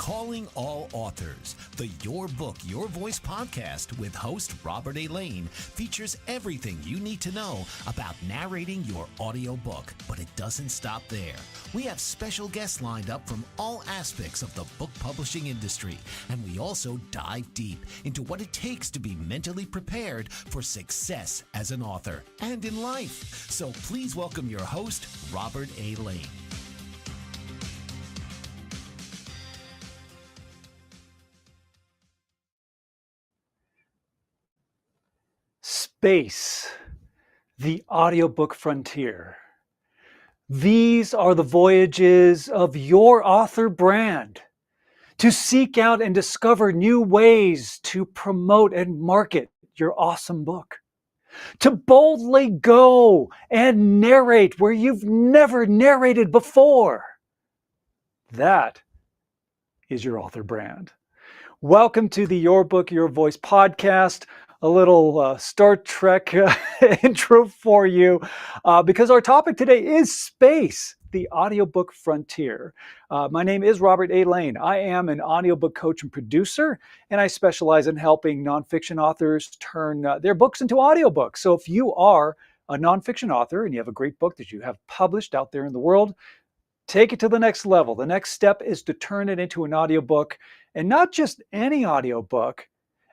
Calling all authors, the Your Book, Your Voice podcast with host Robert A. Lane features everything you need to know about narrating your audiobook, but it doesn't stop there. We have special guests lined up from all aspects of the book publishing industry, and we also dive deep into what it takes to be mentally prepared for success as an author and in life. So please welcome your host, Robert A. Lane. Space, the audiobook frontier. These are the voyages of your author brand to seek out and discover new ways to promote and market your awesome book. To boldly go and narrate where you've never narrated before. That is your author brand. Welcome to the Your Book, Your Voice podcast. A little Star Trek intro for you because our topic today is space, the audiobook frontier. My name is Robert A. Lane. I am an audiobook coach and producer, and I specialize in helping nonfiction authors turn their books into audiobooks. So if you are a nonfiction author and you have a great book that you have published out there in the world, take it to the next level. The next step is to turn it into an audiobook, and not just any audiobook,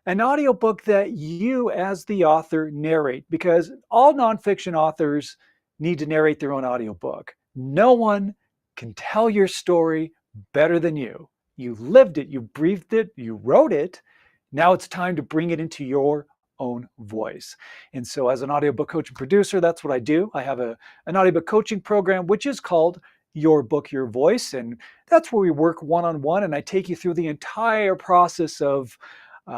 an audiobook that you as the author narrate, because all nonfiction authors need to narrate their own audiobook. No one can tell your story better than you. You lived it, you breathed it, you wrote it. Now it's time to bring it into your own voice. And so as an audiobook coach and producer, that's what I do. I have an audiobook coaching program, which is called Your Book, Your Voice. And that's where we work one-on-one, and I take you through the entire process of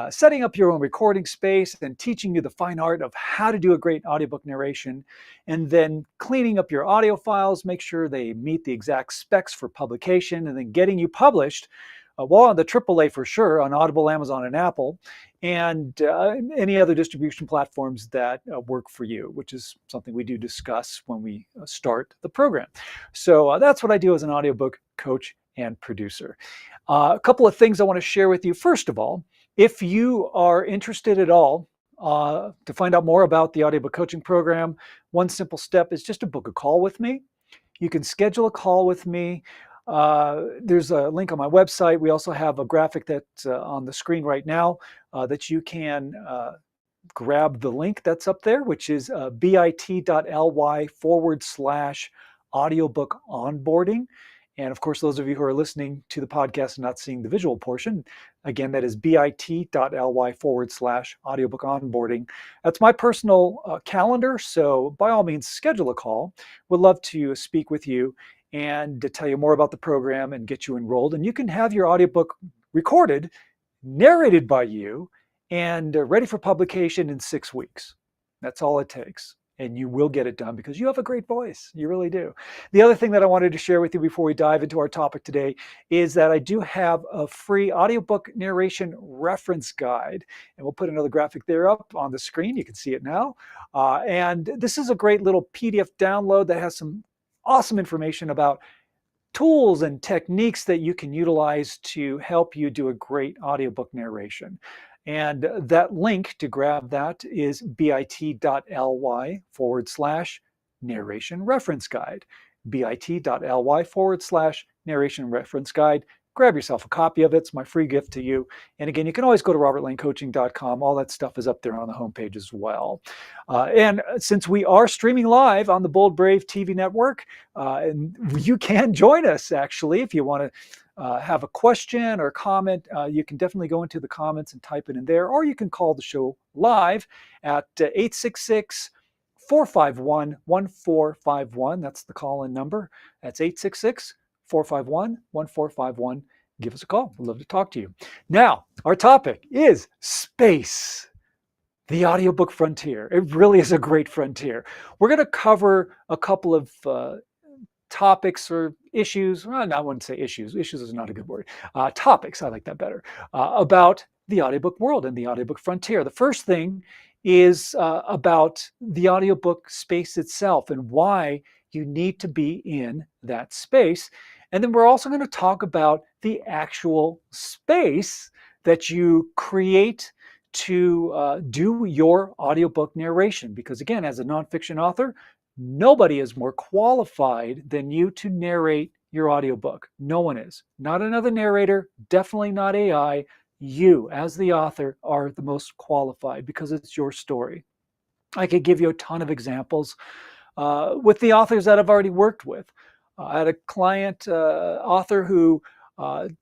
setting up your own recording space and teaching you the fine art of how to do a great audiobook narration, and then cleaning up your audio files, make sure they meet the exact specs for publication, and then getting you published, well, on the AAA for sure, on Audible, Amazon, and Apple, and any other distribution platforms that work for you, which is something we do discuss when we start the program. So that's what I do as an audiobook coach and producer. A couple of things I want to share with you. First of all, if you are interested at all to find out more about the audiobook coaching program, one simple step is just to book a call with me. You can schedule a call with me. There's a link on my website. We also have a graphic that's on the screen right now that you can grab the link that's up there, which is bit.ly/audiobook onboarding. And of course, those of you who are listening to the podcast and not seeing the visual portion, again, that is bit.ly/audiobook onboarding. That's my personal calendar. So by all means, schedule a call. Would love to speak with you and to tell you more about the program and get you enrolled. And you can have your audiobook recorded, narrated by you, and ready for publication in 6 weeks. That's all it takes. And you will get it done because you have a great voice. You really do. The other thing that I wanted to share with you before we dive into our topic today is that I do have a free audiobook narration reference guide. And we'll put another graphic there up on the screen. You can see it now. And this is a great little PDF download that has some awesome information about tools and techniques that you can utilize to help you do a great audiobook narration. And that link to grab that is bit.ly/narration reference guide. bit.ly/narration reference guide. Grab yourself a copy of it. It's my free gift to you. And again, you can always go to robertlanecoaching.com. All that stuff is up there on the homepage as well. And since we are streaming live on the Bold Brave TV network, and you can join us actually if you want to have a question or comment, you can definitely go into the comments and type it in there, or you can call the show live at 866-451-1451. That's the call-in number. That's 866-451-1451. Give us a call. We'd love to talk to you. Now, our topic is space, the audiobook frontier. It really is a great frontier. We're going to cover a couple of topics or issues. Well, I wouldn't say issues. Issues is not a good word. Topics, I like that better, about the audiobook world and the audiobook frontier. The first thing is about the audiobook space itself and why you need to be in that space. And then we're also going to talk about the actual space that you create to do your audiobook narration. Because again, as a nonfiction author, nobody is more qualified than you to narrate your audiobook. No one is. Not another narrator, definitely not AI. You, as the author, are the most qualified because it's your story. I could give you a ton of examples with the authors that I've already worked with. I had a client author who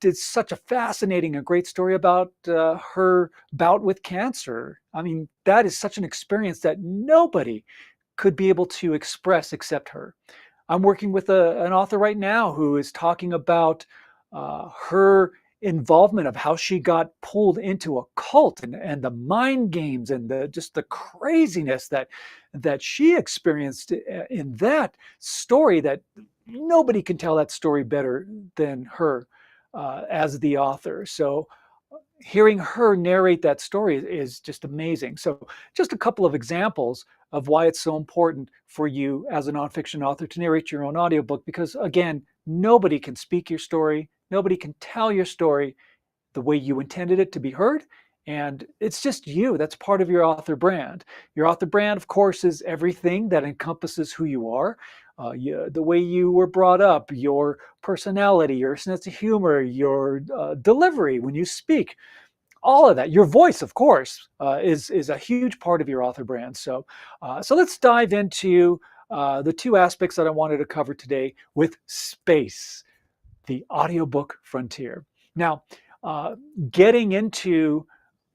did such a fascinating and great story about her bout with cancer. I mean, that is such an experience that nobody could be able to express except her. I'm working with an author right now who is talking about her involvement of how she got pulled into a cult and the mind games and just the craziness that she experienced in that story, that nobody can tell that story better than her as the author. So hearing her narrate that story is just amazing. So just a couple of examples of why it's so important for you as a nonfiction author to narrate your own audiobook, because again, nobody can speak your story, nobody can tell your story the way you intended it to be heard. And it's just you. That's part of your author brand. Your author brand, of course, is everything that encompasses who you are, the way you were brought up, your personality, your sense of humor, your delivery when you speak. All of that, your voice, of course, is a huge part of your author brand. So let's dive into the two aspects that I wanted to cover today with space, the audiobook frontier. Now, getting into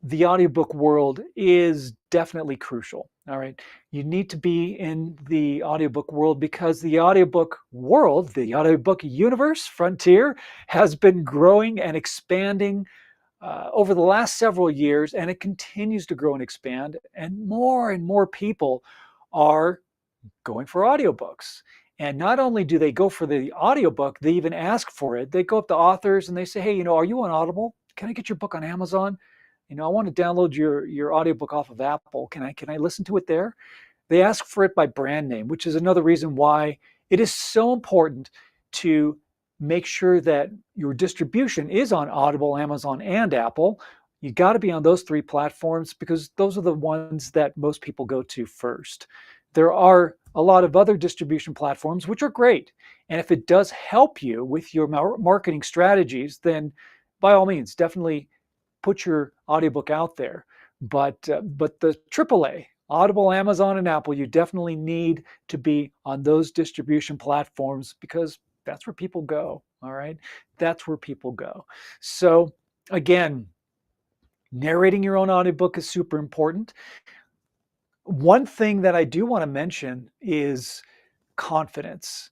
the audiobook world is definitely crucial. All right. You need to be in the audiobook world because the audiobook world, the audiobook universe, frontier, has been growing and expanding over the last several years, and it continues to grow and expand. And more people are going for audiobooks. And not only do they go for the audiobook, they even ask for it. They go up to authors and they say, hey, are you on Audible? Can I get your book on Amazon? I want to download your audiobook off of Apple. Can I listen to it there? They ask for it by brand name, which is another reason why it is so important to make sure that your distribution is on Audible, Amazon, and Apple. You got to be on those three platforms because those are the ones that most people go to first. There are a lot of other distribution platforms, which are great. And if it does help you with your marketing strategies, then by all means, definitely put your audiobook out there. But the AAA, Audible, Amazon, and Apple, you definitely need to be on those distribution platforms because that's where people go. All right. That's where people go. So again, narrating your own audiobook is super important. One thing that I do want to mention is confidence.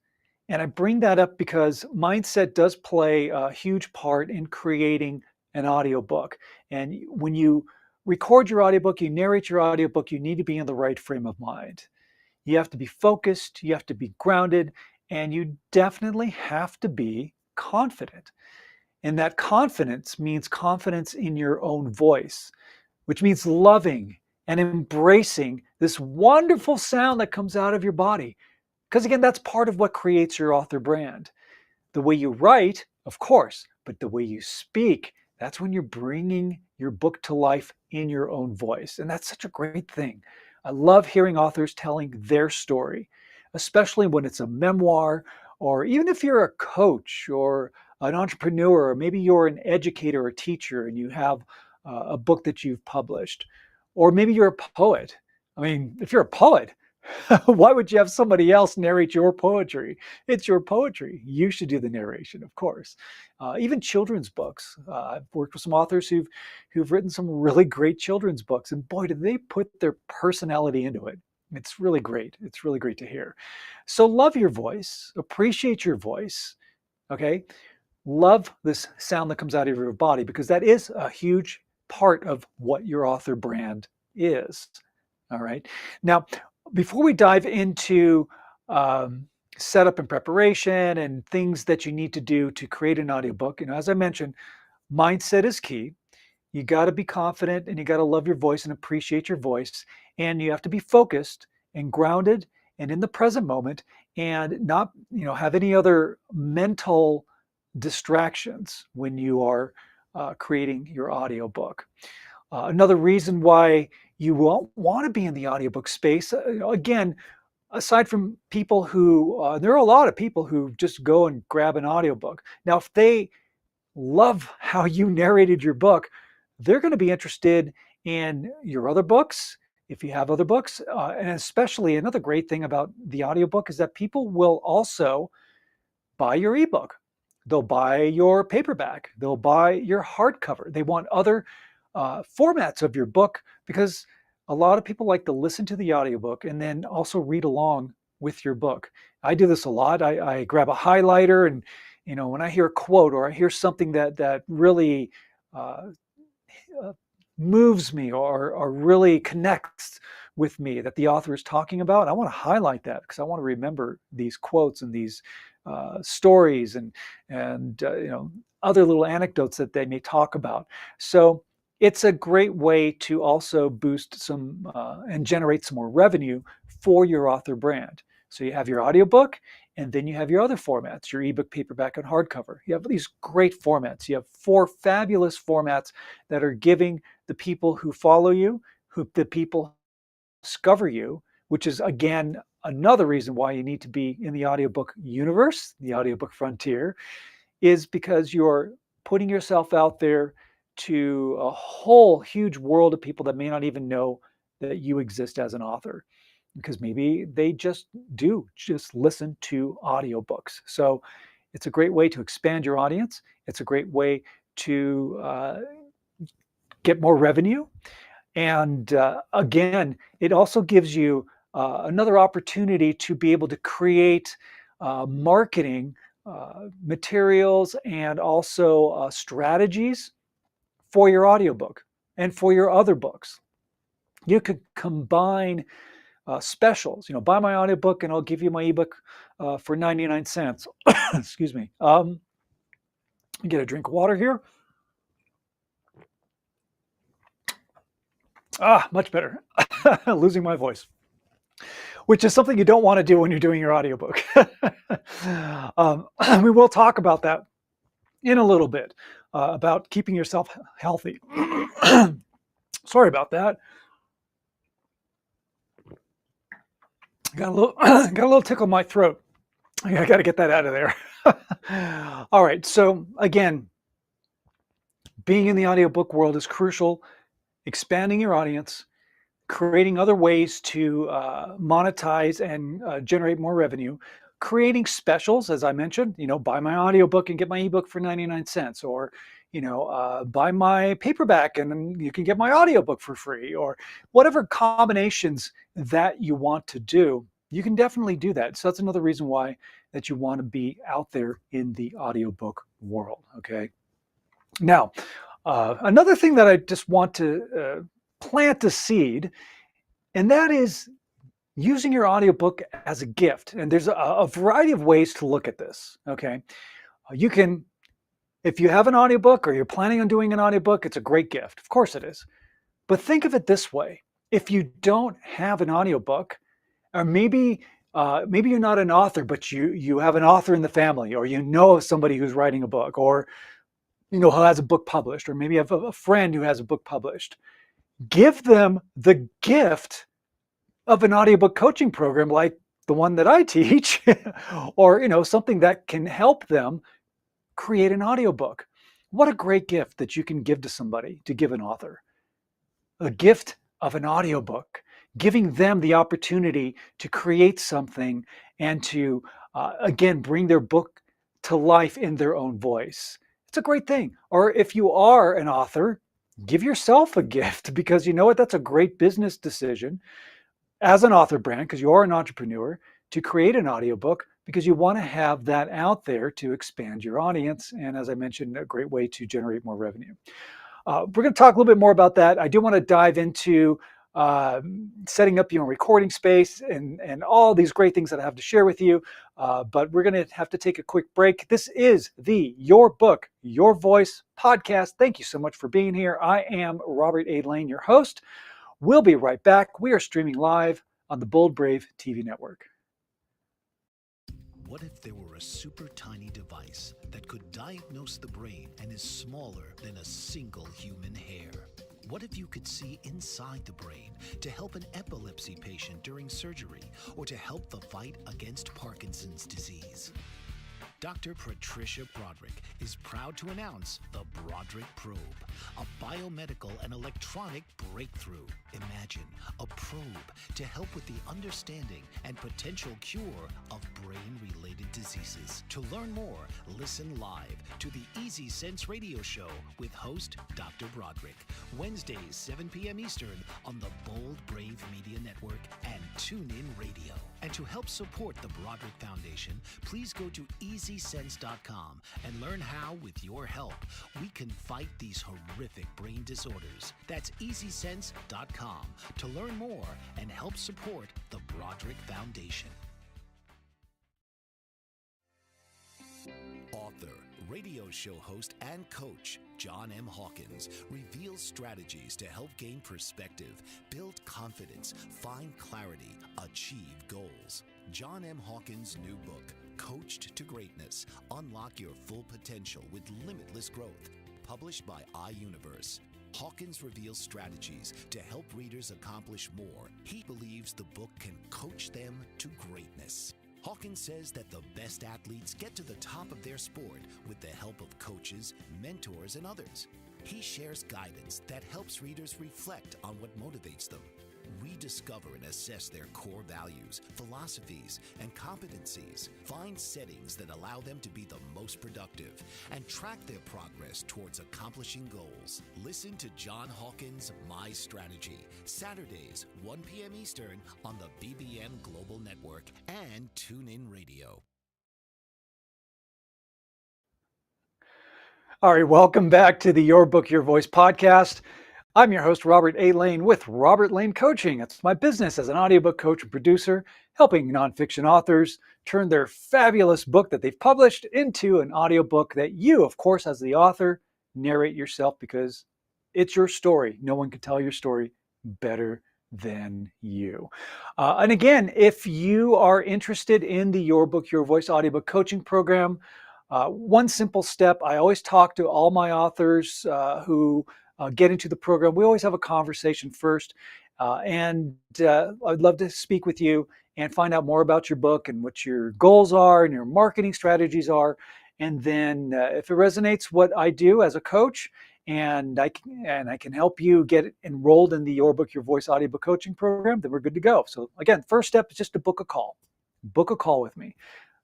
And I bring that up because mindset does play a huge part in creating an audiobook. And when you record your audiobook, you narrate your audiobook, you need to be in the right frame of mind. You have to be focused, you have to be grounded, and you definitely have to be confident. And that confidence means confidence in your own voice, which means loving and embracing this wonderful sound that comes out of your body. Because again, that's part of what creates your author brand. The way you write, of course, but the way you speak, that's when you're bringing your book to life in your own voice. And that's such a great thing. I love hearing authors telling their story, especially when it's a memoir, or even if you're a coach or an entrepreneur, or maybe you're an educator or teacher and you have a book that you've published, or maybe you're a poet. I mean, if you're a poet, why would you have somebody else narrate your poetry? It's your poetry. You should do the narration, of course. Even children's books. I've worked with some authors who've written some really great children's books, and boy, do they put their personality into it. It's really great. It's really great to hear. So love your voice, appreciate your voice, okay? Love this sound that comes out of your body because that is a huge part of what your author brand is. All right. Now, before we dive into setup and preparation and things that you need to do to create an audiobook, as I mentioned, mindset is key. You got to be confident and you got to love your voice and appreciate your voice. And you have to be focused and grounded and in the present moment and not, have any other mental distractions when you are creating your audiobook. Another reason why you won't want to be in the audiobook space, again, aside from people who, there are a lot of people who just go and grab an audiobook. Now, if they love how you narrated your book, they're going to be interested in your other books, if you have other books. And especially another great thing about the audiobook is that people will also buy your ebook. They'll buy your paperback. They'll buy your hardcover. They want other formats of your book because a lot of people like to listen to the audiobook and then also read along with your book. I do this a lot. I grab a highlighter and, when I hear a quote or I hear something that really uh, moves me or really connects with me that the author is talking about, I want to highlight that because I want to remember these quotes and these stories and other little anecdotes that they may talk about. So it's a great way to also boost some and generate some more revenue for your author brand. So you have your audiobook, and then you have your other formats, your ebook, paperback, and hardcover. You have these great formats. You have 4 fabulous formats that are giving the people who follow you, the people who discover you, which is, again, another reason why you need to be in the audiobook universe, the audiobook frontier, is because you're putting yourself out there to a whole huge world of people that may not even know that you exist as an author, because maybe they just listen to audiobooks. So it's a great way to expand your audience. It's a great way to get more revenue. And again, it also gives you another opportunity to be able to create marketing materials and also strategies for your audiobook and for your other books. You could combine specials, buy my audiobook and I'll give you my ebook for 99 cents. Excuse me. Get a drink of water here. Much better. Losing my voice, which is something you don't want to do when you're doing your audiobook. We will talk about that in a little bit, about keeping yourself healthy. Sorry about that. Got a little tickle in my throat. I got to get that out of there. All right. So again, being in the audiobook world is crucial. Expanding your audience, creating other ways to monetize and generate more revenue, creating specials, as I mentioned, buy my audiobook and get my ebook for 99 cents, or, buy my paperback and then you can get my audiobook for free, or whatever combinations that you want to do, you can definitely do that. So that's another reason why that you want to be out there in the audiobook world. Okay. Now, another thing that I just want to plant a seed, and that is using your audiobook as a gift. And there's a variety of ways to look at this. Okay. You can, if you have an audiobook or you're planning on doing an audiobook, it's a great gift. Of course it is. But think of it this way. If you don't have an audiobook, or maybe you're not an author, but you have an author in the family, or of somebody who's writing a book, or who has a book published, or maybe you have a friend who has a book published. Give them the gift of an audiobook coaching program like the one that I teach, or something that can help them create an audiobook. What a great gift that you can give to somebody, to give an author. A gift of an audiobook, giving them the opportunity to create something and to, again, bring their book to life in their own voice. It's a great thing. Or if you are an author, give yourself a gift, because you know what? That's a great business decision as an author brand, because you are an entrepreneur, to create an audiobook because you want to have that out there to expand your audience. And as I mentioned, a great way to generate more revenue. We're going to talk a little bit more about that. I do want to dive into setting up your recording space and all these great things that I have to share with you. But we're going to have to take a quick break. This is the Your Book, Your Voice podcast. Thank you so much for being here. I am Robert A. Lane, your host. We'll be right back. We are streaming live on the Bold Brave TV network. What if there were a super tiny device that could diagnose the brain and is smaller than a single human hair? What if you could see inside the brain to help an epilepsy patient during surgery or to help the fight against Parkinson's disease? Dr. Patricia Broderick is proud to announce the Broderick Probe, a biomedical and electronic breakthrough. Imagine a probe to help with the understanding and potential cure of brain-related diseases. To learn more, listen live to the Easy Sense radio show with host Dr. Broderick, Wednesdays 7 p.m. Eastern on the Bold Brave Media Network and TuneIn Radio. And to help support the Broderick Foundation, please go to EasySense.com and learn how, with your help, we can fight these horrific brain disorders. That's EasySense.com to learn more and help support the Broderick Foundation. Author, radio show host, and coach John M. Hawkins reveals strategies to help gain perspective, build confidence, find clarity, achieve goals. John M. Hawkins' new book, Coached to Greatness, Unlock Your Full Potential with Limitless Growth, published by iUniverse. Hawkins reveals strategies to help readers accomplish more. He believes the book can coach them to greatness. Hawkins says that the best athletes get to the top of their sport with the help of coaches, mentors, and others. He shares guidance that helps readers reflect on what motivates them, rediscover and assess their core values, philosophies, and competencies, find settings that allow them to be the most productive, and track their progress towards accomplishing goals. Listen to John Hawkins' My Strategy, Saturdays, 1 p.m. Eastern on the BBM Global Network and TuneIn Radio. All right, welcome back to the Your Book, Your Voice podcast. I'm your host, Robert A. Lane, with Robert Lane Coaching. It's my business as an audiobook coach and producer, helping nonfiction authors turn their fabulous book that they've published into an audiobook that you, of course, as the author, narrate yourself because it's your story. No one can tell your story better than you. And again, if you are interested in the Your Book, Your Voice audiobook coaching program, one simple step, I always talk to all my authors who get into the program. We always have a conversation first, and I'd love to speak with you and find out more about your book and what your goals are and your marketing strategies are. And then if it resonates what I do as a coach, and I can help you get enrolled in the Your Book, Your Voice audiobook coaching program, then we're good to go. So again, first step is just to book a call. Book a call with me.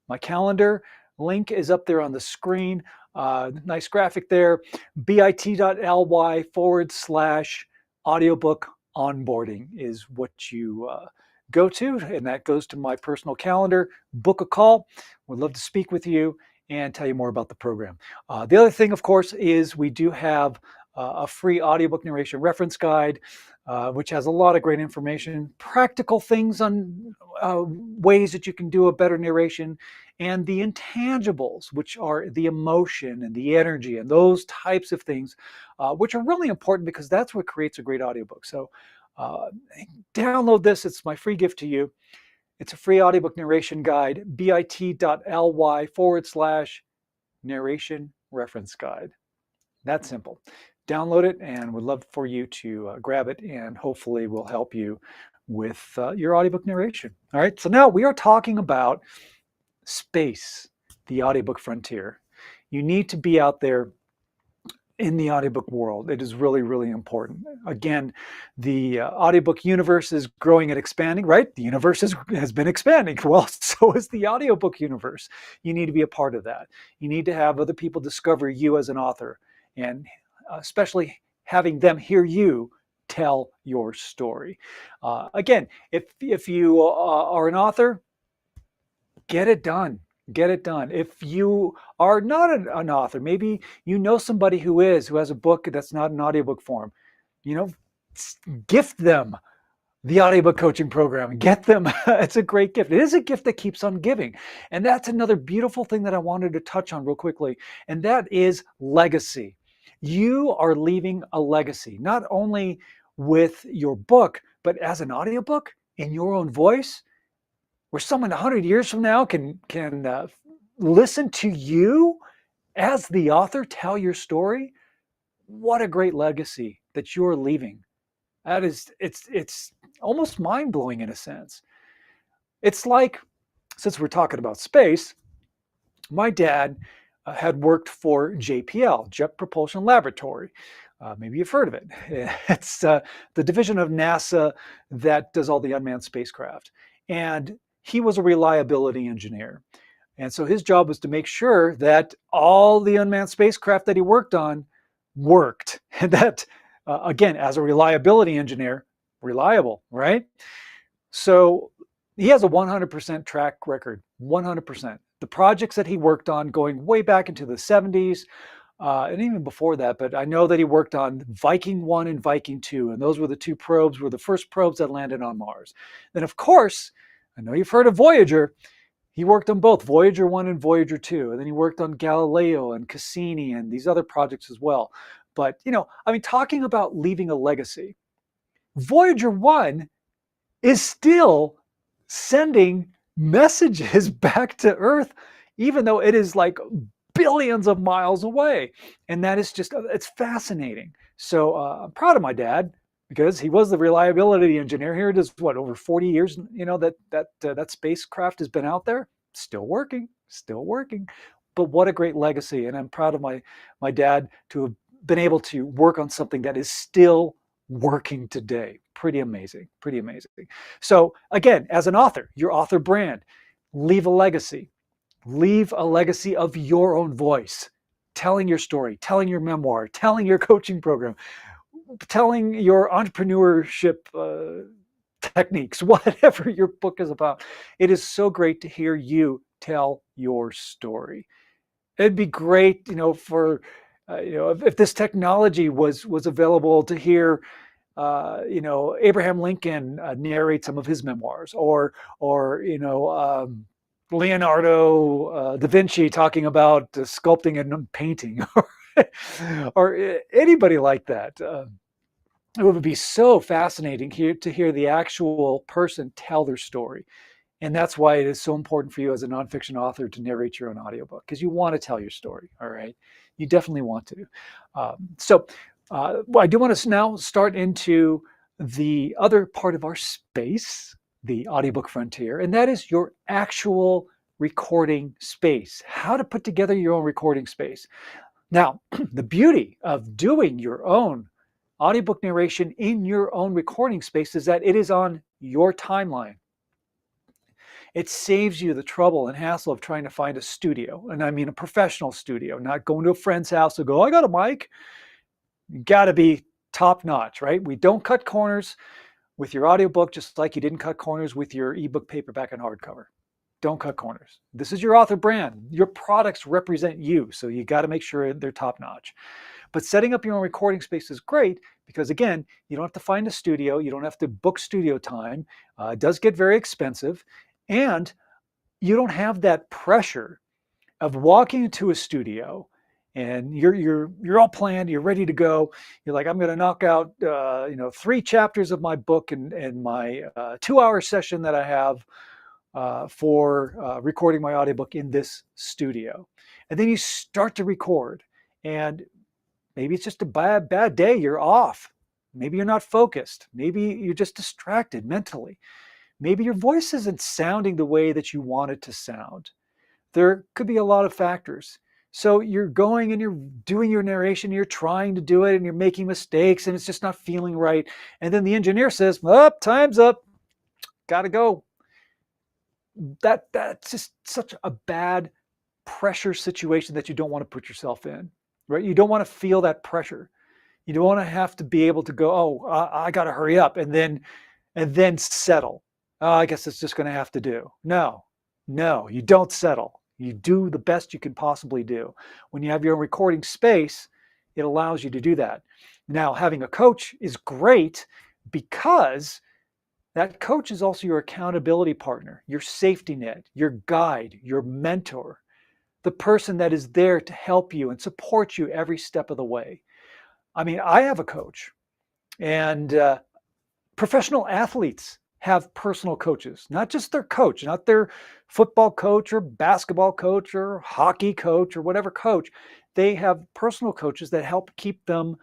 My calendar link is up there on the screen. Nice graphic there. bit.ly/audiobook onboarding is what you go to, and that goes to my personal calendar. Book a call. Would love to speak with you and tell you more about the program. The other thing, of course, is we do have a free audiobook narration reference guide, which has a lot of great information, practical things on ways that you can do a better narration, and the intangibles, which are the emotion and the energy and those types of things, which are really important because that's what creates a great audiobook. So download this. It's my free gift to you. It's a free audiobook narration guide, bit.ly/narration reference guide. That's simple. Download it, and would love for you to grab it, and hopefully will help you with your audiobook narration. All right, so now we are talking about space, the audiobook frontier. You need to be out there in the audiobook world. It is really, really important. Again, the audiobook universe is growing and expanding, right? The universe has been expanding. Well, so is the audiobook universe. You need to be a part of that. You need to have other people discover you as an author, and especially having them hear you tell your story. Again, if you are an author, get it done. Get it done. If you are not an author, maybe you know somebody who has a book that's not an audiobook form, gift them the audiobook coaching program. Get them. It's a great gift. It is a gift that keeps on giving. And that's another beautiful thing that I wanted to touch on real quickly. And that is legacy. You are leaving a legacy, not only with your book, but as an audiobook in your own voice. where someone 100 years from now can listen to you as the author tell your story. What a great legacy that you're leaving. That is, it's almost mind-blowing in a sense. It's like, since we're talking about space, my dad had worked for JPL, Jet Propulsion Laboratory. Maybe you've heard of it. It's the division of NASA that does all the unmanned spacecraft. And he was a reliability engineer. And so his job was to make sure that all the unmanned spacecraft that he worked on worked. And that, again, as a reliability engineer, reliable, right? So he has a 100% track record, 100%. The projects that he worked on going way back into the 70s, and even before that, but I know that he worked on Viking 1 and Viking 2, and those were the two probes, were the first probes that landed on Mars. Then, of course, I know you've heard of Voyager. He worked on both Voyager 1 and Voyager 2, and then he worked on Galileo and Cassini and these other projects as well. But, talking about leaving a legacy, Voyager 1 is still sending messages back to Earth, even though it is like billions of miles away. And that is just, it's fascinating. So I'm proud of my dad because he was the reliability engineer. Here it is, over 40 years, that spacecraft has been out there, still working. But what a great legacy. And I'm proud of my dad to have been able to work on something that is still working today. Pretty amazing. So again, as an author, your author brand, leave a legacy. Leave a legacy of your own voice, telling your story, telling your memoir, telling your coaching program, telling your entrepreneurship techniques, whatever your book is about. It is so great to hear you tell your story. It'd be great, for if this technology was available to hear Abraham Lincoln narrate some of his memoirs, or Leonardo da Vinci talking about sculpting and painting, or anybody like that. It would be so fascinating to hear the actual person tell their story. And that's why it is so important for you as a nonfiction author to narrate your own audiobook, because you want to tell your story, all right? You definitely want to. I do want to now start into the other part of our space, the audiobook frontier, and that is your actual recording space, how to put together your own recording space. Now, the beauty of doing your own audiobook narration in your own recording space is that it is on your timeline. It saves you the trouble and hassle of trying to find a studio, and I mean a professional studio, not going to a friend's house and go, I got a mic. You got to be top notch, right? We don't cut corners with your audiobook, just like you didn't cut corners with your ebook, paperback, and hardcover. Don't cut corners. This is your author brand. Your products represent you, so you got to make sure they're top notch. But setting up your own recording space is great because, again, you don't have to find a studio. You don't have to book studio time. It does get very expensive. And you don't have that pressure of walking into a studio and you're all planned, you're ready to go. You're like, I'm going to knock out 3 chapters of my book and my 2-hour session that I have for recording my audiobook in this studio. And then you start to record, and maybe it's just a bad day. You're off. Maybe you're not focused. Maybe you're just distracted mentally. Maybe your voice isn't sounding the way that you want it to sound. There could be a lot of factors. So you're going and you're doing your narration, you're trying to do it, and you're making mistakes, and it's just not feeling right. And then the engineer says, time's up. Gotta go. That's just such a bad pressure situation that you don't want to put yourself in, right? You don't want to feel that pressure. You don't want to have to be able to go, I got to hurry up and then settle. I guess it's just going to have to do. No, you don't settle. You do the best you can possibly do. When you have your own recording space, it allows you to do that. Now, having a coach is great because that coach is also your accountability partner, your safety net, your guide, your mentor, the person that is there to help you and support you every step of the way. I mean, I have a coach, and professional athletes have personal coaches, not just their coach, not their football coach or basketball coach or hockey coach or whatever coach. They have personal coaches that help keep them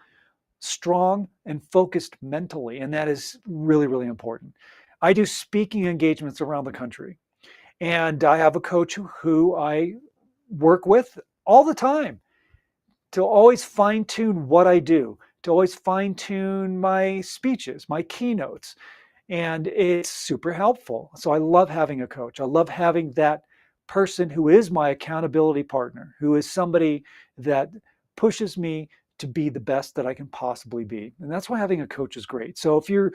strong and focused mentally. And that is really, really important. I do speaking engagements around the country, and I have a coach who I work with all the time to always fine tune what I do, to always fine tune my speeches, my keynotes. And it's super helpful. So I love having a coach. I love having that person who is my accountability partner, who is somebody that pushes me to be the best that I can possibly be. And that's why having a coach is great. So if you're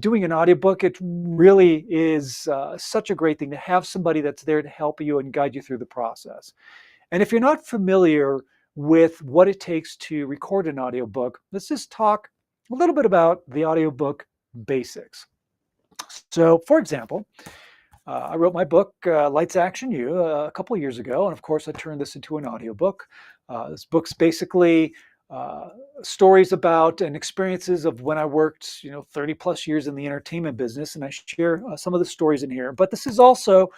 doing an audiobook, it really is such a great thing to have somebody that's there to help you and guide you through the process. And if you're not familiar with what it takes to record an audiobook, let's just talk a little bit about the audiobook basics. So, for example, I wrote my book, Lights Action You, a couple of years ago. And of course, I turned this into an audiobook. This book's basically stories about and experiences of when I worked, 30 plus years in the entertainment business. And I share some of the stories in here. But this is also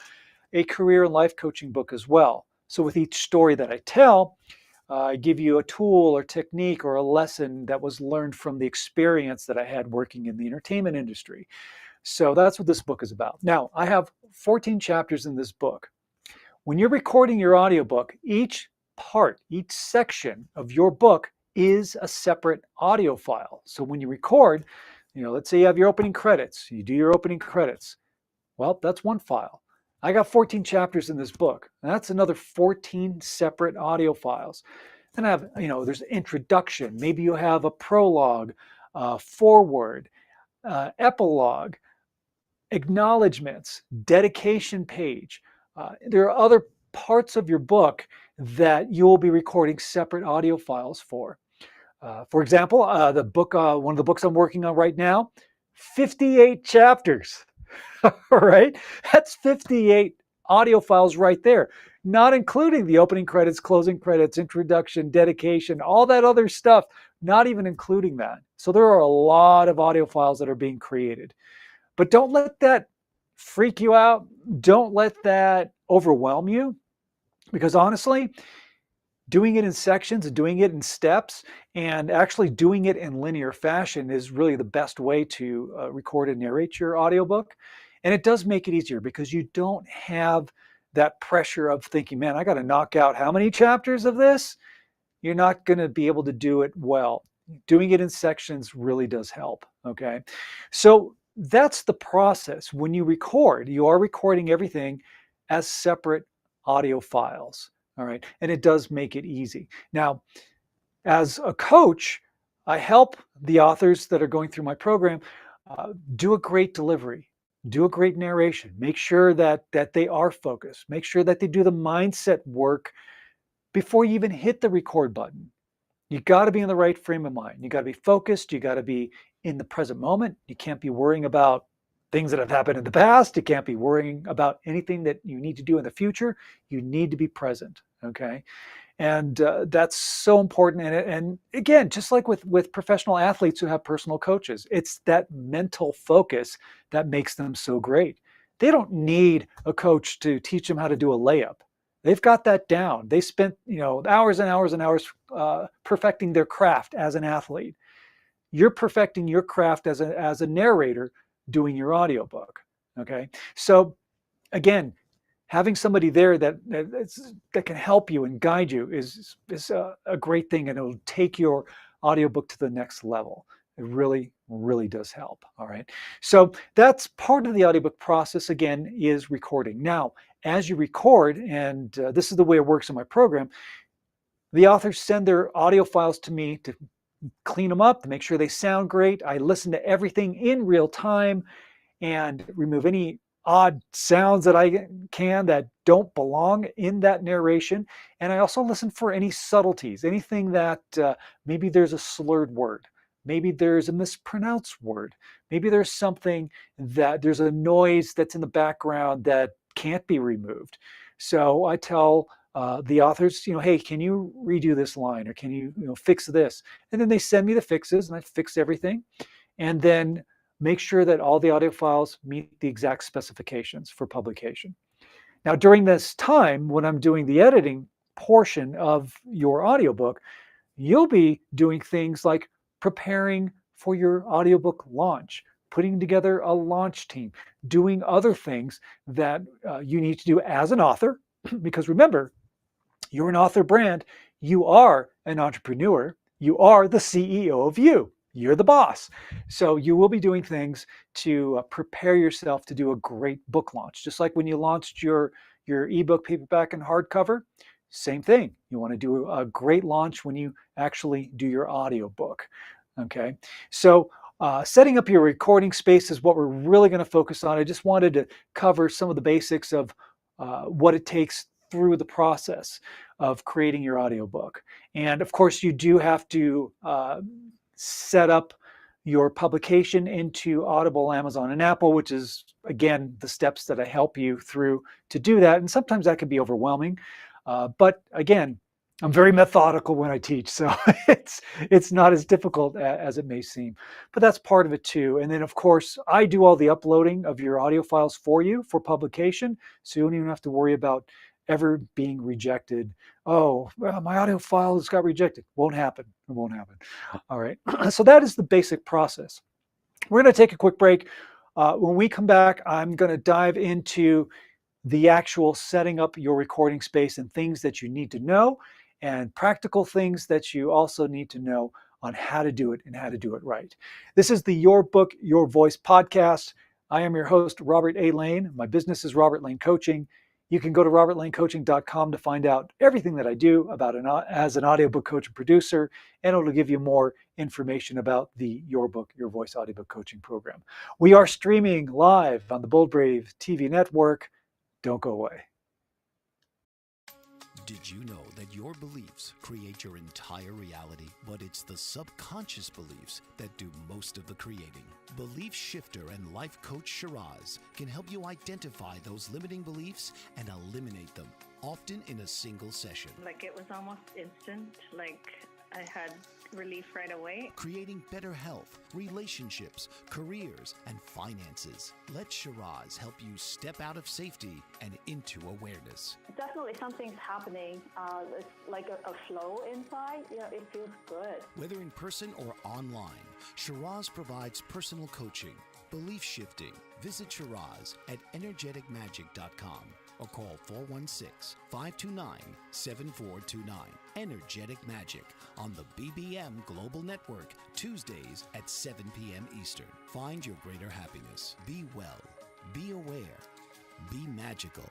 a career and life coaching book as well. So with each story that I tell, I give you a tool or technique or a lesson that was learned from the experience that I had working in the entertainment industry. So that's what this book is about. Now, I have 14 chapters in this book. When you're recording your audiobook, each part, each section of your book is a separate audio file. So when you record, let's say you have your opening credits, you do your opening credits. Well, that's one file. I got 14 chapters in this book, and that's another 14 separate audio files. Then I have, there's introduction. Maybe you have a prologue, foreword, epilogue, acknowledgments, dedication page. There are other parts of your book that you will be recording separate audio files for. For example, the book, one of the books I'm working on right now, 58 chapters. All right, that's 58 audio files right there, not including the opening credits, closing credits, introduction, dedication, all that other stuff, not even including that. So there are a lot of audio files that are being created. But don't let that freak you out. Don't let that overwhelm you, because honestly, doing it in sections and doing it in steps and actually doing it in linear fashion is really the best way to record and narrate your audiobook. And it does make it easier because you don't have that pressure of thinking, man, I got to knock out how many chapters of this? You're not going to be able to do it well. Doing it in sections really does help. Okay. So that's the process. When you record, you are recording everything as separate audio files. All right. And it does make it easy. Now, as a coach, I help the authors that are going through my program do a great delivery, do a great narration, make sure that they are focused, make sure that they do the mindset work before you even hit the record button. You got to be in the right frame of mind. You got to be focused. You got to be in the present moment. You can't be worrying about things that have happened in the past. You can't be worrying about anything that you need to do in the future. You need to be present. Okay. And that's so important. And again, just like with professional athletes who have personal coaches, it's that mental focus that makes them so great. They don't need a coach to teach them how to do a layup. They've got that down. They spent hours and hours and hours perfecting their craft as an athlete. You're perfecting your craft as a narrator doing your audiobook. Okay, so again, having somebody there that can help you and guide you is a great thing, and it'll take your audiobook to the next level. It really, really does help. All right. So that's part of the audiobook process, again, is recording. Now, as you record, and this is the way it works in my program, the authors send their audio files to me to clean them up, to make sure they sound great. I listen to everything in real time and remove any odd sounds that I can that don't belong in that narration. And I also listen for any subtleties, anything that maybe there's a slurred word, maybe there's a mispronounced word, maybe there's something that there's a noise that's in the background that can't be removed. So I tell the authors, hey, can you redo this line, or can you, fix this? And then they send me the fixes, and I fix everything. And then make sure that all the audio files meet the exact specifications for publication. Now, during this time, when I'm doing the editing portion of your audiobook, you'll be doing things like preparing for your audiobook launch, putting together a launch team, doing other things that you need to do as an author. Because remember, you're an author brand, you are an entrepreneur, you are the CEO of you. You're the boss. So you will be doing things to prepare yourself to do a great book launch. Just like when you launched your ebook, paperback, and hardcover, same thing. You want to do a great launch when you actually do your audiobook. Okay. So setting up your recording space is what we're really going to focus on. I just wanted to cover some of the basics of what it takes through the process of creating your audiobook. And of course, you do have to set up your publication into Audible, Amazon, and Apple, which is, again, the steps that I help you through to do that. And sometimes that can be overwhelming. But again, I'm very methodical when I teach, so it's not as difficult as it may seem. But that's part of it too. And then, of course, I do all the uploading of your audio files for you for publication, so you don't even have to worry about ever being rejected. Oh, well, my audio files got rejected. Won't happen. It won't happen. All right. So that is the basic process. We're going to take a quick break. When we come back, I'm going to dive into the actual setting up your recording space and things that you need to know, and practical things that you also need to know on how to do it and how to do it right. This is the Your Book, Your Voice podcast. I am your host, Robert A. Lane. My business is Robert Lane Coaching. You can go to robertlanecoaching.com to find out everything that I do as an audiobook coach and producer, and it'll give you more information about the Your Book, Your Voice audiobook coaching program. We are streaming live on the Bold Brave TV network. Don't go away. Did you know that your beliefs create your entire reality, but it's the subconscious beliefs that do most of the creating? Belief shifter and life coach Shiraz can help you identify those limiting beliefs and eliminate them, often in a single session. Like, it was almost instant. Like, I had relief right away. Creating better health, relationships, careers, and finances. Let Shiraz help you step out of safety and into awareness. Definitely something's happening. It's like a flow inside. It feels good. Whether in person or online, Shiraz provides personal coaching, belief shifting. Visit Shiraz at energeticmagic.com or call 416-529-7429. Energetic Magic on the BBM Global Network, Tuesdays at 7 p.m. Eastern. Find your greater happiness. Be well. Be aware. Be magical.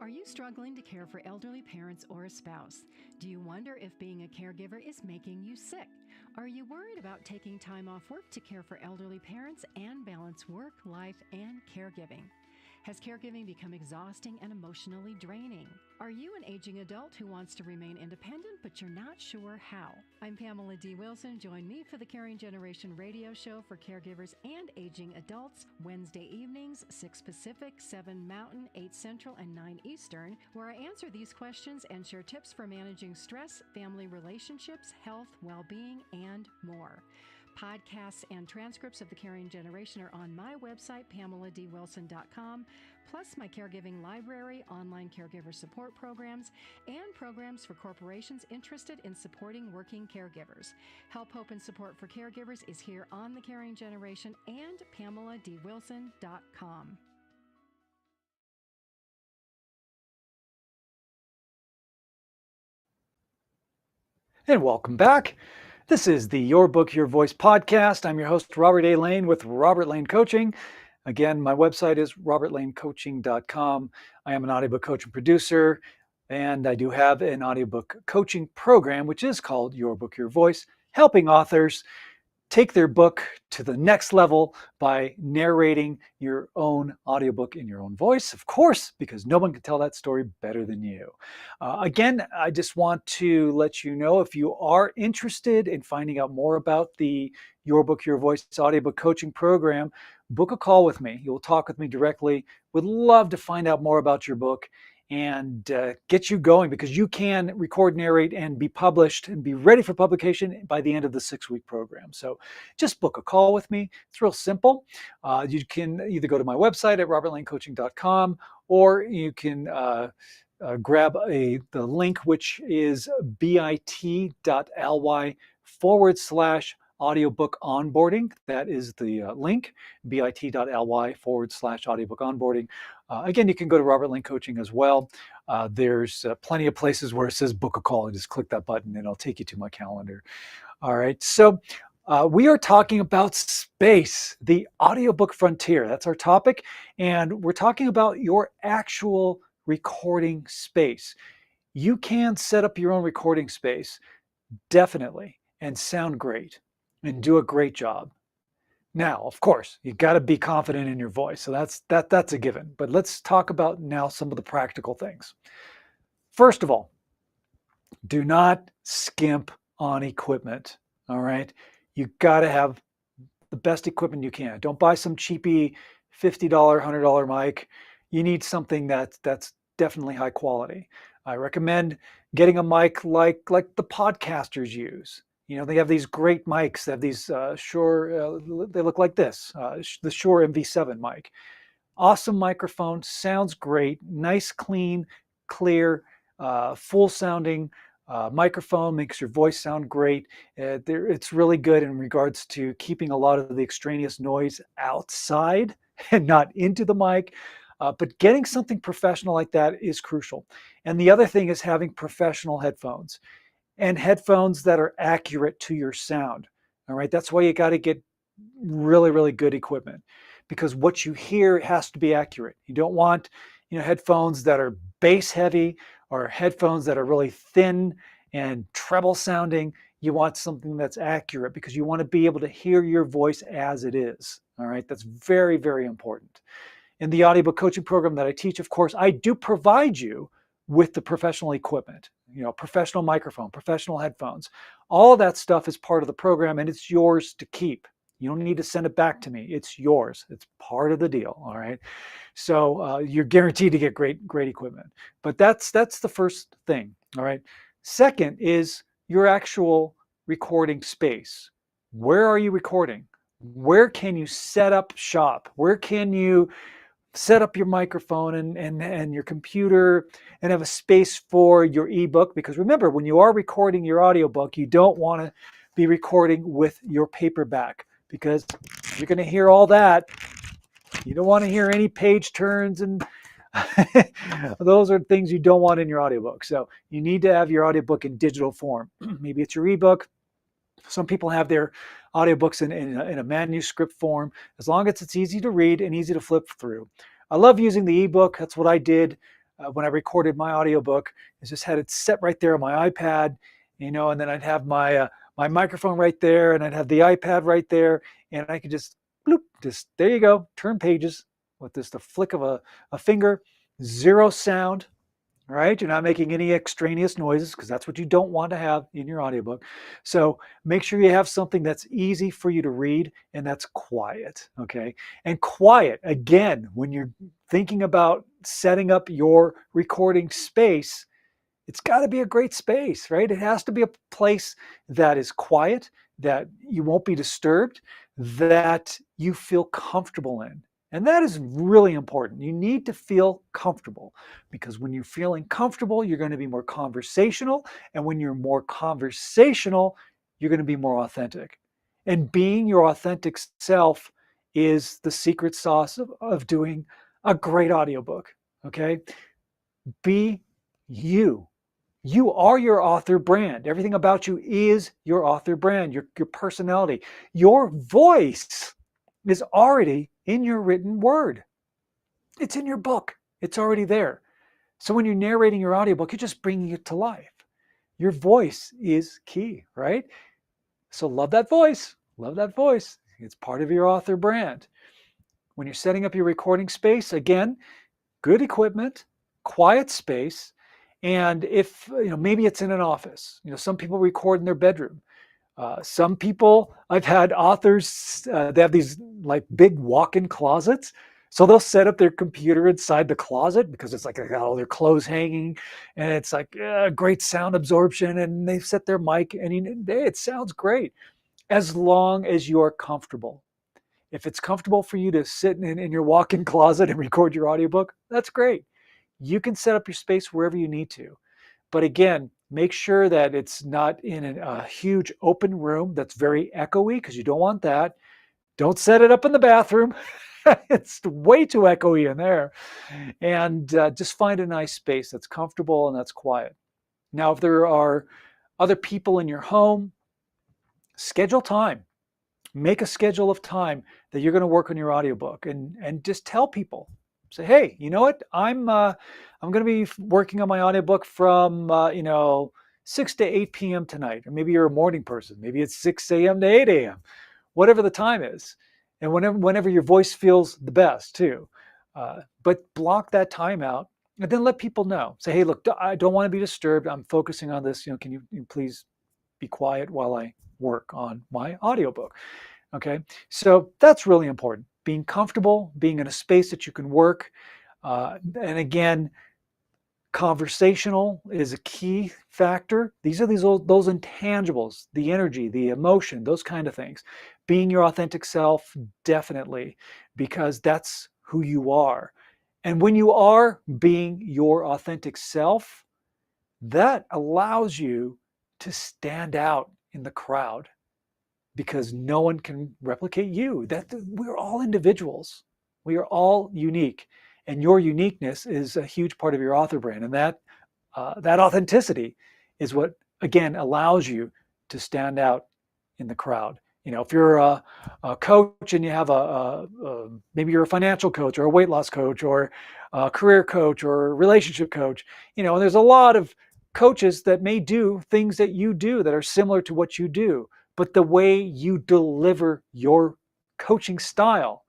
Are you struggling to care for elderly parents or a spouse? Do you wonder if being a caregiver is making you sick? Are you worried about taking time off work to care for elderly parents and balance work, life, and caregiving? Has caregiving become exhausting and emotionally draining? Are you an aging adult who wants to remain independent, but you're not sure how? I'm Pamela D. Wilson. Join me for the Caring Generation radio show for caregivers and aging adults, Wednesday evenings, 6 Pacific, 7 Mountain, 8 Central, and 9 Eastern, where I answer these questions and share tips for managing stress, family relationships, health, well-being, and more. Podcasts and transcripts of The Caring Generation are on my website, PamelaDWilson.com, plus my caregiving library, online caregiver support programs, and programs for corporations interested in supporting working caregivers. Help, hope, and support for caregivers is here on The Caring Generation and PamelaDWilson.com. And welcome back. This is the Your Book, Your Voice podcast. I'm your host, Robert A. Lane with Robert Lane Coaching. Again, my website is robertlanecoaching.com. I am an audiobook coach and producer, and I do have an audiobook coaching program, which is called Your Book, Your Voice, helping authors take their book to the next level by narrating your own audiobook in your own voice, of course, because no one can tell that story better than you. Again, I just want to let you know, if you are interested in finding out more about the Your Book, Your Voice audiobook coaching program, book a call with me. You'll talk with me directly. Would love to find out more about your book and get you going, because you can record, narrate, and be published and be ready for publication by the end of the 6-week program. So just book a call with me. It's real simple. You can either go to my website at robertlanecoaching.com, or you can grab the link, which is bit.ly/audiobook onboarding. That is the link, bit.ly/audiobook onboarding. Again, you can go to Robert Lane Coaching as well. There's plenty of places where it says book a call, and just click that button and it'll take you to my calendar. All right. So we are talking about space, the audiobook frontier. That's our topic. And we're talking about your actual recording space. You can set up your own recording space, definitely, and sound great and do a great job. Now, of course, you got to be confident in your voice. So that's a given. But let's talk about now some of the practical things. First of all, do not skimp on equipment. All right. You got to have the best equipment you can. Don't buy some cheapy $50, $100 mic. You need something that's definitely high quality. I recommend getting a mic like the podcasters use. You know, they have these great mics. They have these Shure, they look like this, the Shure MV7 mic. Awesome microphone, sounds great, nice, clean, clear, full sounding microphone, makes your voice sound great. It's really good in regards to keeping a lot of the extraneous noise outside and not into the mic. But getting something professional like that is crucial. And the other thing is having professional headphones, and headphones that are accurate to your sound. All right. That's why you got to get really, really good equipment, because what you hear has to be accurate. You don't want, headphones that are bass heavy or headphones that are really thin and treble sounding. You want something that's accurate, because you want to be able to hear your voice as it is. All right. That's very, very important. In the audiobook coaching program that I teach, of course, I do provide you with the professional equipment, professional microphone, professional headphones. All that stuff is part of the program, and it's yours to keep. You don't need to send it back to me. It's yours. It's part of the deal. All right. So you're guaranteed to get great equipment. But that's the first thing. All right. Second is your actual recording space. Where are you recording? Where can you set up shop? Where can you set up your microphone and your computer and have a space for your ebook? Because remember, when you are recording your audiobook, you don't want to be recording with your paperback, because you're going to hear all that. You don't want to hear any page turns, and those are things you don't want in your audiobook. So you need to have your audiobook in digital form. Maybe it's your ebook. Some people have their audiobooks in a manuscript form, as long as it's easy to read and easy to flip through. I love using the ebook. That's what I did when I recorded my audiobook. I just had it set right there on my iPad, and then I'd have my microphone right there, and I'd have the iPad right there, and I could just bloop, just there you go, turn pages with just a flick of a finger, zero sound. Right? You're not making any extraneous noises, because that's what you don't want to have in your audiobook. So make sure you have something that's easy for you to read and that's quiet. Okay. And quiet, again, when you're thinking about setting up your recording space, it's got to be a great space, right? It has to be a place that is quiet, that you won't be disturbed, that you feel comfortable in. And that is really important. You need to feel comfortable, because when you're feeling comfortable, you're going to be more conversational. And when you're more conversational, you're going to be more authentic. And being your authentic self is the secret sauce of doing a great audiobook. Okay? Be you. You are your author brand. Everything about you is your author brand, your personality. Your voice is already in your written word. It's in your book. It's already there. So when you're narrating your audiobook, you're just bringing it to life. Your voice is key, right? So love that voice. Love that voice. It's part of your author brand. When you're setting up your recording space, again, good equipment, quiet space. And if, maybe it's in an office. Some people record in their bedroom. Some people, I've had authors, they have these like big walk-in closets. So they'll set up their computer inside the closet because it's like they got all their clothes hanging, and it's like great sound absorption, and they set their mic, and hey, it sounds great as long as you're comfortable. If it's comfortable for you to sit in your walk-in closet and record your audiobook, that's great. You can set up your space wherever you need to. But again, make sure that it's not in a huge open room that's very echoey, because you don't want that. Don't set it up in the bathroom. It's way too echoey in there. And just find a nice space that's comfortable and that's quiet. Now, if there are other people in your home, schedule time. Make a schedule of time that you're going to work on your audiobook, and just tell people. Say, hey, you know what? I'm going to be working on my audiobook from 6 to 8 p.m. tonight. Or maybe you're a morning person. Maybe it's 6 a.m. to 8 a.m. Whatever the time is, and whenever your voice feels the best too. But block that time out, and then let people know. Say, hey, look, I don't want to be disturbed. I'm focusing on this. Can you please be quiet while I work on my audiobook? Okay, so that's really important. Being comfortable, being in a space that you can work. And again, conversational is a key factor. These are those intangibles, the energy, the emotion, those kind of things. Being your authentic self, definitely, because that's who you are. And when you are being your authentic self, that allows you to stand out in the crowd, because no one can replicate you. We're all individuals. We are all unique, and your uniqueness is a huge part of your author brand. And that authenticity is what, again, allows you to stand out in the crowd. If you're a coach and you have maybe you're a financial coach or a weight loss coach or a career coach or a relationship coach, and there's a lot of coaches that may do things that you do that are similar to what you do. But the way you deliver your coaching style,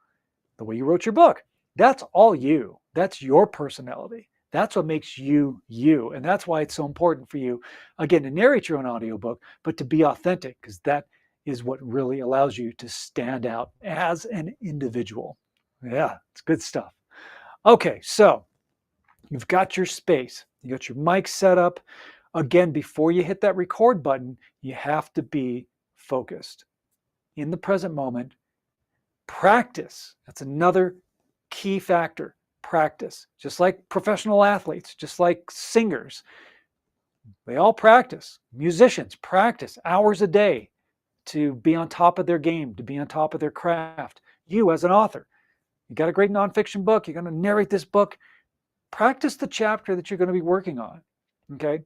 the way you wrote your book, that's all you. That's your personality. That's what makes you you. And that's why it's so important for you, again, to narrate your own audiobook, but to be authentic, because that is what really allows you to stand out as an individual. Yeah, it's good stuff. Okay, so you've got your space. You got your mic set up. Again, before you hit that record button, you have to be focused in the present moment. Practice. That's another key factor. Practice. Just like professional athletes, just like singers, they all practice. Musicians practice hours a day to be on top of their game, to be on top of their craft. You, as an author, you got a great nonfiction book, you're going to narrate this book. Practice the chapter that you're going to be working on. Okay.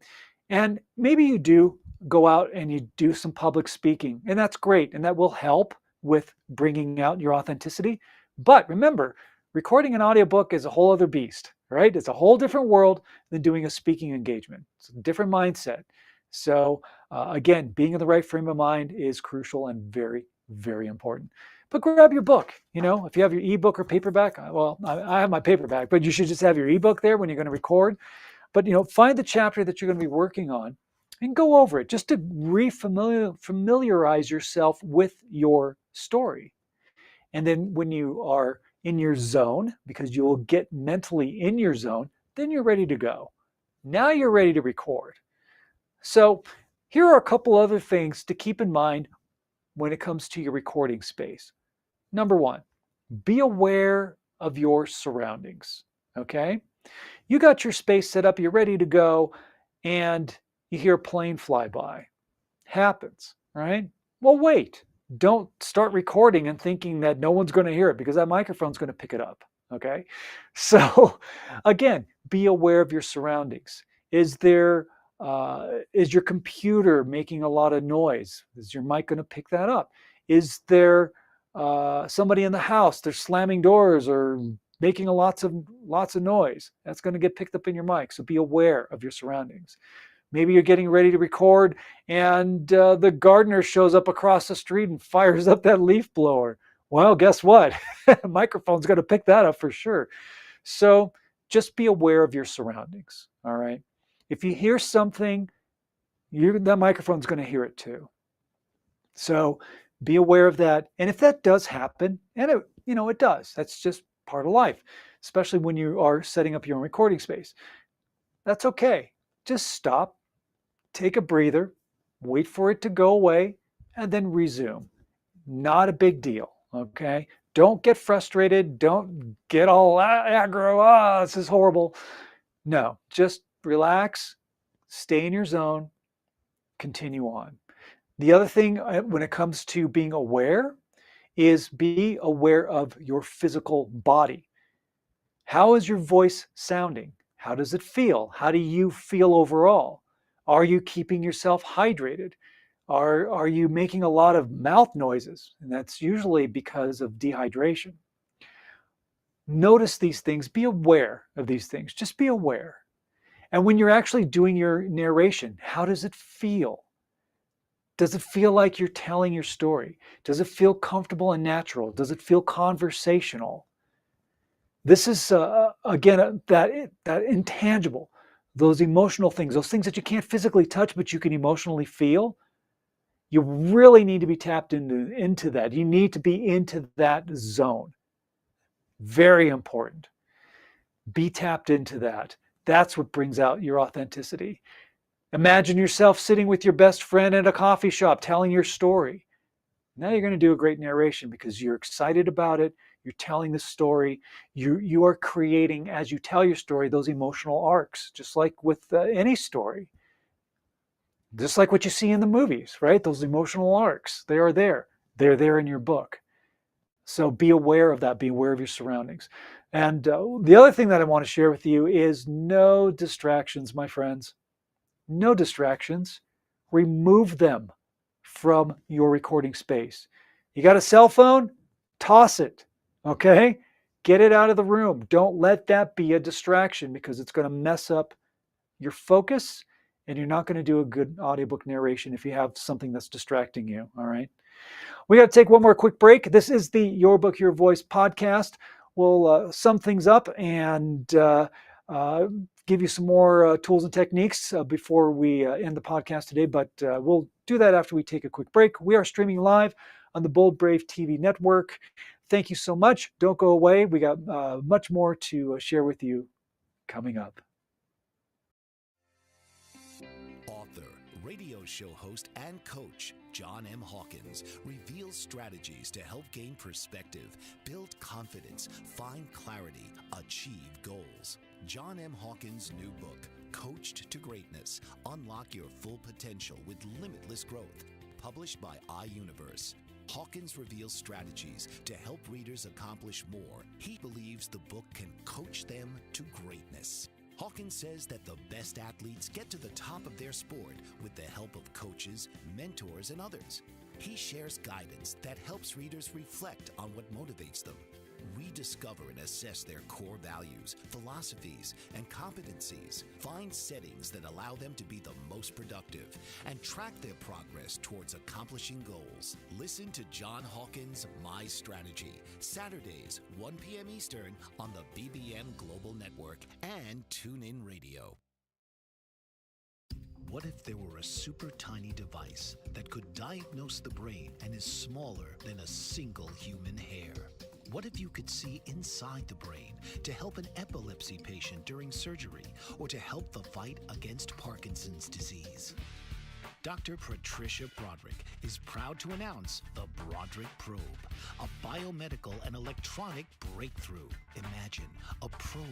And maybe you do go out and you do some public speaking, and that's great. And that will help with bringing out your authenticity. But remember, recording an audiobook is a whole other beast, right? It's a whole different world than doing a speaking engagement. It's a different mindset. So again, being in the right frame of mind is crucial and very, very important. But grab your book. If you have your ebook or paperback, well, I have my paperback, but you should just have your ebook there when you're going to record. But find the chapter that you're going to be working on and go over it just to familiarize yourself with your story. And then when you are in your zone, because you will get mentally in your zone, then you're ready to go. Now you're ready to record. So here are a couple other things to keep in mind when it comes to your recording space. Number one, be aware of your surroundings, okay? You got your space set up, you're ready to go, and you hear a plane fly by. Happens, right? Well, wait. Don't start recording and thinking that no one's going to hear it, because that microphone's going to pick it up, okay? So again, be aware of your surroundings. Is your computer making a lot of noise? Is your mic going to pick that up? Is there somebody in the house, they're slamming doors or making lots of noise? That's going to get picked up in your mic. So be aware of your surroundings. Maybe you're getting ready to record and the gardener shows up across the street and fires up that leaf blower. Well, guess what? The microphone's going to pick that up for sure. So just be aware of your surroundings, all right? If you hear something, that microphone's going to hear it too. So be aware of that. And if that does happen, and it does, that's just part of life, especially when you are setting up your own recording space. That's okay. Just stop, take a breather, wait for it to go away, and then resume. Not a big deal, okay? Don't get frustrated. Don't get all aggro. This is horrible. No, just relax, stay in your zone, continue on. The other thing when it comes to being aware is be aware of your physical body. How is your voice sounding? How does it feel? How do you feel overall? Are you keeping yourself hydrated? Are you making a lot of mouth noises? And that's usually because of dehydration. Notice these things. Be aware of these things. Just be aware. And when you're actually doing your narration, how does it feel? Does it feel like you're telling your story? Does it feel comfortable and natural? Does it feel conversational? This is, again, that intangible, those emotional things, those things that you can't physically touch, but you can emotionally feel. You really need to be tapped into that. You need to be into that zone. Very important. Be tapped into that. That's what brings out your authenticity. Imagine yourself sitting with your best friend at a coffee shop telling your story. Now you're going to do a great narration because you're excited about it. You're telling the story. You are creating, as you tell your story, those emotional arcs, just like with any story. Just like what you see in the movies, right? Those emotional arcs, they are there. They're there in your book. So be aware of that. Be aware of your surroundings. And the other thing that I want to share with you is no distractions, my friends. No distractions. Remove them from your recording space. You got a cell phone? Toss it, okay? Get it out of the room. Don't let that be a distraction because it's going to mess up your focus and you're not going to do a good audiobook narration if you have something that's distracting you, all right? We got to take one more quick break. This is the Your Book, Your Voice podcast. We'll sum things up and give you some more tools and techniques before we end the podcast today, but we'll do that after we take a quick break. We are streaming live on the Bold Brave TV network. Thank you so much. Don't go away. We got much more to share with you coming up. Author, radio show host, and coach John M. Hawkins reveals strategies to help gain perspective, build confidence, find clarity, achieve goals. John M. Hawkins' new book, Coached to Greatness, Unlock Your Full Potential with Limitless Growth, published by iUniverse. Hawkins reveals strategies to help readers accomplish more. He believes the book can coach them to greatness. Hawkins says that the best athletes get to the top of their sport with the help of coaches, mentors, and others. He shares guidance that helps readers reflect on what motivates them, rediscover and assess their core values, philosophies, and competencies, find settings that allow them to be the most productive, and track their progress towards accomplishing goals. Listen to John Hawkins' My Strategy, Saturdays, 1 p.m. Eastern on the BBM Global Network and TuneIn Radio. What if there were a super tiny device that could diagnose the brain and is smaller than a single human hair? What if you could see inside the brain to help an epilepsy patient during surgery or to help the fight against Parkinson's disease? Dr. Patricia Broderick is proud to announce the Broderick Probe, a biomedical and electronic breakthrough. Imagine a probe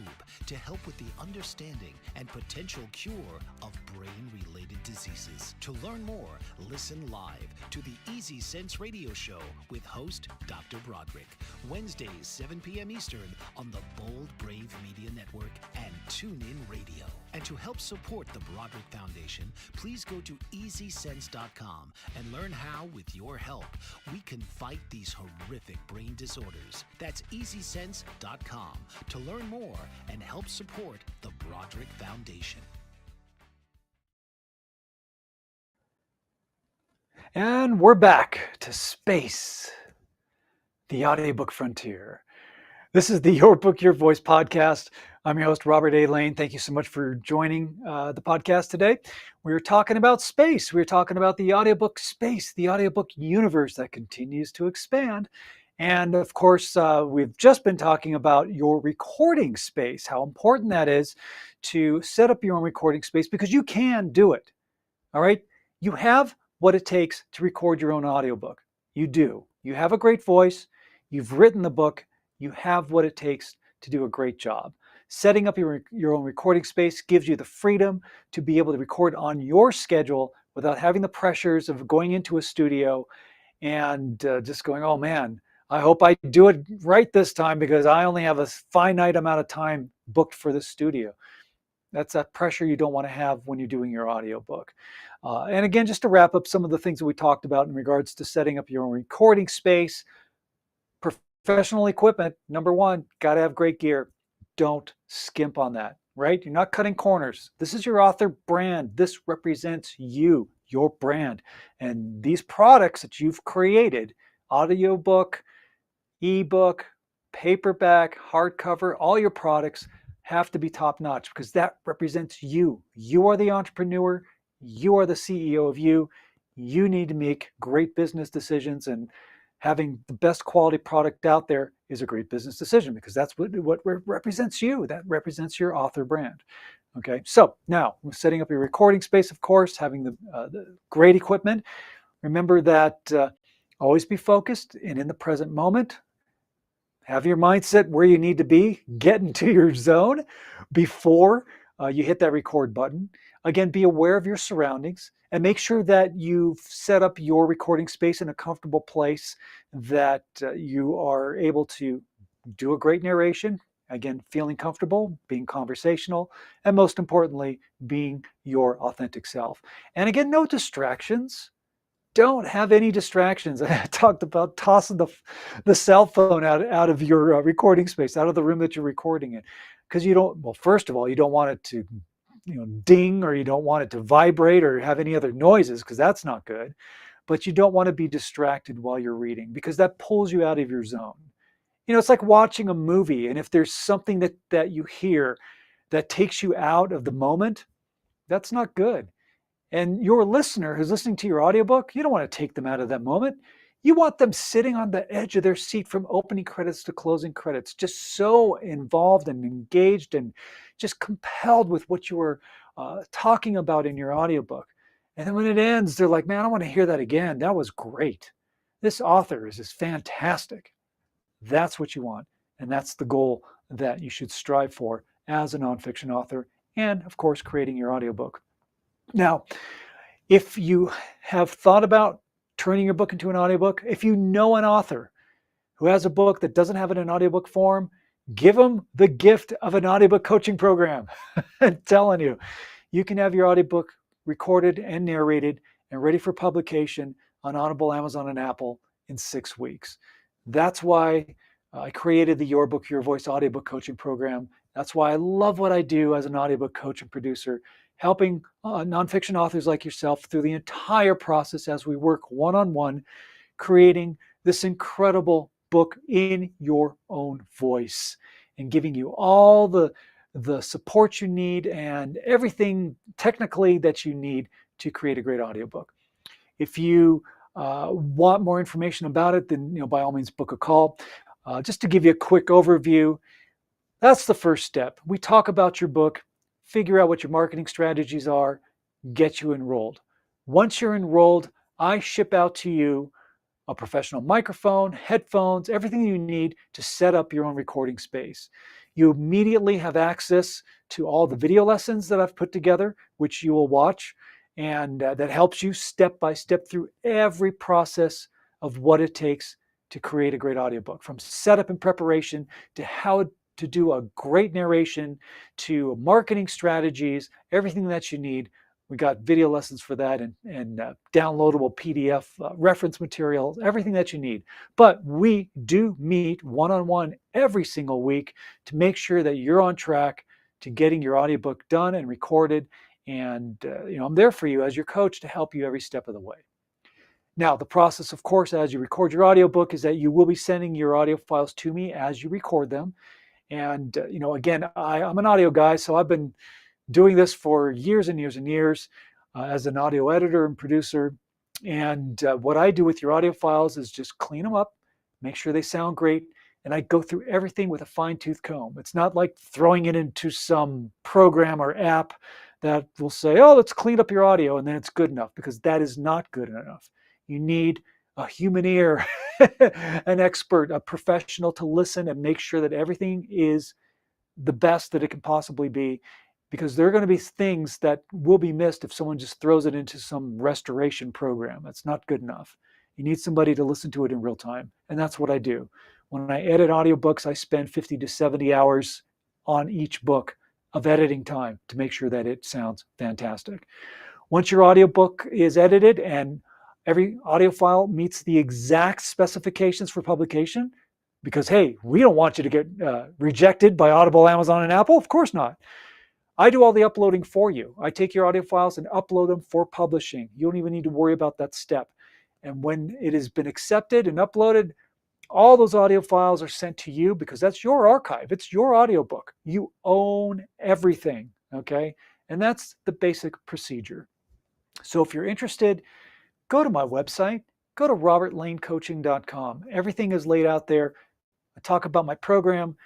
to help with the understanding and potential cure of brain-related diseases. To learn more, listen live to the Easy Sense radio show with host Dr. Broderick, Wednesdays 7 p.m. Eastern on the Bold Brave Media Network and TuneIn Radio. And to help support the Broderick Foundation, please go to EasySense.com and learn how, with your help, we can fight these horrific brain disorders. That's EasySense.com to learn more and help support the Broderick Foundation. And we're back to space, the audiobook frontier. This is the Your Book, Your Voice podcast. I'm your host, Robert A. Lane. Thank you so much for joining the podcast today. We were talking about space. We were talking about the audiobook space, the audiobook universe that continues to expand. And of course, we've just been talking about your recording space, how important that is to set up your own recording space, because you can do it. All right. You have what it takes to record your own audiobook. You do. You have a great voice. You've written the book. You have what it takes to do a great job. Setting up your own recording space gives you the freedom to be able to record on your schedule without having the pressures of going into a studio and just going, oh man, I hope I do it right this time because I only have a finite amount of time booked for the studio. That's that pressure you don't want to have when you're doing your audiobook. And again, just to wrap up some of the things that we talked about in regards to setting up your own recording space, professional equipment, number one, got to have great gear. Don't skimp on that, right? You're not cutting corners. This is your author brand. This represents you, your brand. And these products that you've created, audiobook, ebook, paperback, hardcover, all your products have to be top notch because that represents you. You are the entrepreneur. You are the CEO of you. You need to make great business decisions, and having the best quality product out there is a great business decision because that's what represents you. That represents your author brand. Okay, so now setting up your recording space, of course, having the great equipment. Remember that always be focused and in the present moment. Have your mindset where you need to be, get into your zone before you hit that record button. Again, be aware of your surroundings and make sure that you've set up your recording space in a comfortable place, that you are able to do a great narration. Again, feeling comfortable, being conversational, and most importantly, being your authentic self. And again, no distractions. Don't have any distractions. I talked about tossing the cell phone out of your recording space, out of the room that you're recording in, because you don't. Well, first of all, you don't want it to, ding, or you don't want it to vibrate or have any other noises, because that's not good. But you don't want to be distracted while you're reading because that pulls you out of your zone. It's like watching a movie, and if there's something that you hear that takes you out of the moment, that's not good. And your listener who's listening to your audiobook, you don't want to take them out of that moment. You want them sitting on the edge of their seat from opening credits to closing credits, just so involved and engaged and just compelled with what you were talking about in your audiobook. And then when it ends, they're like, man, I want to hear that again. That was great. This author is just fantastic. That's what you want. And that's the goal that you should strive for as a nonfiction author, and of course, creating your audiobook. Now, if you have thought about turning your book into an audiobook, if you know an author who has a book that doesn't have it in audiobook form, give them the gift of an audiobook coaching program. I'm telling you, you can have your audiobook recorded and narrated and ready for publication on Audible, Amazon, and Apple in 6 weeks. That's why I created the Your Book, Your Voice audiobook coaching program. That's why I love what I do as an audiobook coach and producer, helping nonfiction authors like yourself through the entire process as we work one-on-one, creating this incredible book in your own voice and giving you all the support you need and everything technically that you need to create a great audiobook. If you want more information about it, then by all means book a call. Just to give you a quick overview, that's the first step. We talk about your book, figure out what your marketing strategies are, get you enrolled. Once you're enrolled, I ship out to you a professional microphone, headphones, everything you need to set up your own recording space. You immediately have access to all the video lessons that I've put together, which you will watch, and that helps you step by step through every process of what it takes to create a great audiobook, from setup and preparation to how to do a great narration to marketing strategies, everything that you need. We got video lessons for that and downloadable PDF reference materials, everything that you need. But we do meet one-on-one every single week to make sure that you're on track to getting your audiobook done and recorded. And I'm there for you as your coach to help you every step of the way. Now, the process, of course, as you record your audiobook is that you will be sending your audio files to me as you record them. And, again, I'm an audio guy, so I've been doing this for years and years and years as an audio editor and producer. And what I do with your audio files is just clean them up, make sure they sound great, and I go through everything with a fine-tooth comb. It's not like throwing it into some program or app that will say, oh, let's clean up your audio, and then it's good enough, because that is not good enough. You need a human ear, an expert, a professional to listen and make sure that everything is the best that it can possibly be, because there are going to be things that will be missed if someone just throws it into some restoration program. That's not good enough. You need somebody to listen to it in real time, and that's what I do. When I edit audiobooks, I spend 50 to 70 hours on each book of editing time to make sure that it sounds fantastic. Once your audiobook is edited and every audio file meets the exact specifications for publication, because, hey, we don't want you to get rejected by Audible, Amazon, and Apple. Of course not. I do all the uploading for you. I take your audio files and upload them for publishing. You don't even need to worry about that step. And when it has been accepted and uploaded, all those audio files are sent to you, because that's your archive. It's your audiobook. You own everything, okay? And that's the basic procedure. So if you're interested, go to my website. Go to robertlanecoaching.com. Everything is laid out there. I talk about my program.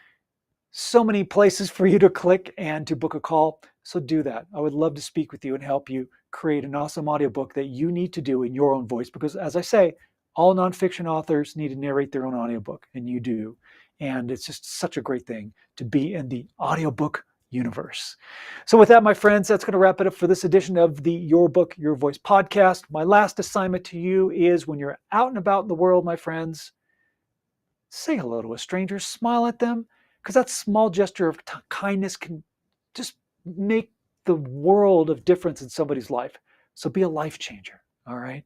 So many places for you to click and to book a call. So do that. I would love to speak with you and help you create an awesome audiobook that you need to do in your own voice. Because as I say, all nonfiction authors need to narrate their own audiobook, and you do. And it's just such a great thing to be in the audiobook universe. So with that, my friends, that's going to wrap it up for this edition of the Your Book, Your Voice podcast. My last assignment to you is, when you're out and about in the world, my friends, say hello to a stranger, smile at them, because that small gesture of kindness can just make the world of difference in somebody's life. So be a life changer, all right?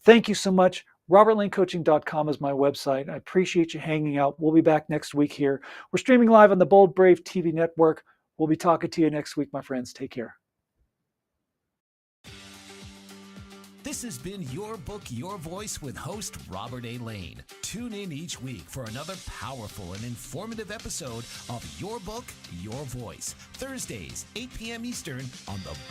Thank you so much. robertlanecoaching.com is my website. I appreciate you hanging out. We'll be back next week here. We're streaming live on the Bold Brave TV network. We'll be talking to you next week, my friends. Take care. This has been Your Book, Your Voice with host Robert A. Lane. Tune in each week for another powerful and informative episode of Your Book, Your Voice. Thursdays, 8 p.m. Eastern on the Bold